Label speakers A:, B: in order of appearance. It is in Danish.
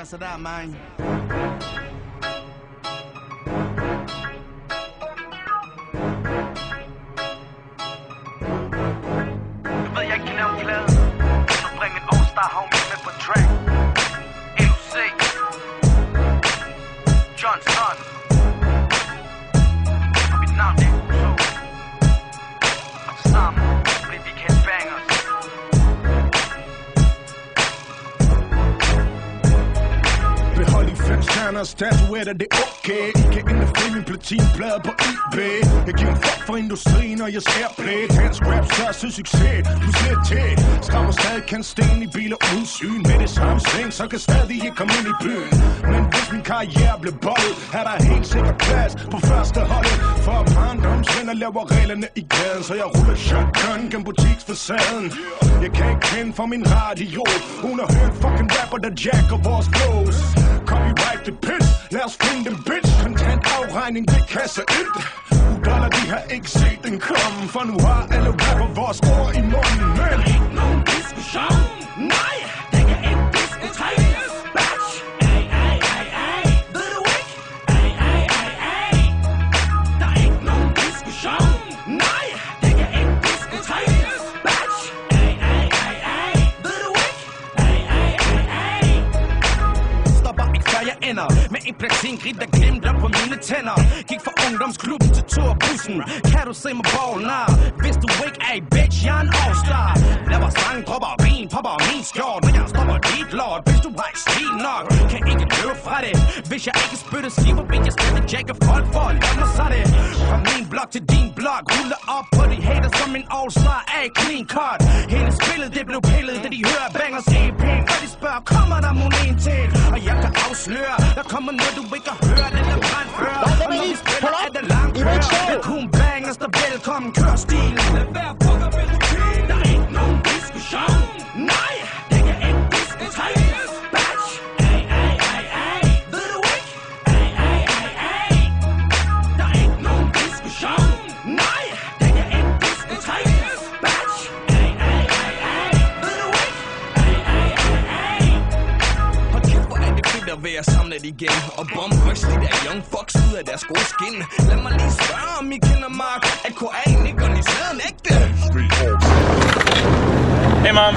A: Passa der, man.
B: Du ved, jeg ikke kan lave glæde, så bring en all-star homie med på track. LUC Johnson. Og mit navn det er Uso. Og sammen bliver vi kendt bangers.
C: Behold i 5 stjerner, statuetter, det er okay. I kan endda finde min platinplade på eBay. Jeg giver en fuck for industrien, og jeg ser play. Dansk rap, største succes, du ser til. Skrammer stadig kan sten i biler uden syn. Med det samme sving, så kan stadig ikke komme ind i byen. Men hvis min karriere blev bollet, er der helt sikkert plads på første holdet. For barndomsvenner laver reglerne i gaden, så jeg ruller shotgun gennem butiksfacaden. Jeg kan ikke kende for min radio, hun har hørt fucking rapper, der jacker vores flows. Copyright det pis, lad os finde dem bitch. Kontant afregning, det kasse 1. $1, de har ikke set den komme. For nu har alle rapper vores ord i munden. Men
D: der er ikke nogen diskussion. Nej, det kan ikke diskuteres. Batch, ay, ay, ay, ay. Ved du ikke? Ay, ay, ay, ay. Der er ikke nogen diskussion. Nej, det kan ikke diskuteres. Batch, ay, ay, ay, ay. Ved du ikke? Ay, ay, ay, ay.
A: Stopper ikke før jeg ender med en platin-grit, der glimter på mine tænder. Gik fra ungdomsklubben til turbussen. Kan du se mig ball? Nah. Hvis du ikke er bitch, jeg er en all-star. Laver sang, dropper ben, popper min skjort. Når jeg stopper dit lort, hvis du har stil nok. Kan ikke løbe fra det. Hvis jeg ikke spytter skiver, vil jeg stadig jacke folk for at lade mig så det. Fra min blok til din blok, ruller op på de haters som en all-star af clean cut. Hele spillet, det blev pillet, da de hører bangers EP. Og de spørger, kommer der mon en til? Og jeg kan afsløre, der kommer noget, du ikke har hørt eller brændt før. Og når vi spiller, er det langt kør. Det er kun bangers, der velkommen kører stilen.
D: Lad være fucker med rutinen. Der er ikke nogen diskussion. Nej, det kan ikke diskuteres. Batch, ay, ay, ay, ay. Ved du ikke? Ay, ay, ay, ay. Der er ikke nogen diskussion. Nej, det kan ikke diskuteres. Batch, ay, ay, ay, ay. Ved du ikke? Ay, ay, ay, ay.
A: Hold kæft, hvor er det fedt at være samlet igen. Og bombe de der young fucks ud af deres gode skin. Lad mig lige spørge, om I kender Mark. At KA ikke organiseret en ægte.
E: Hey, Mom.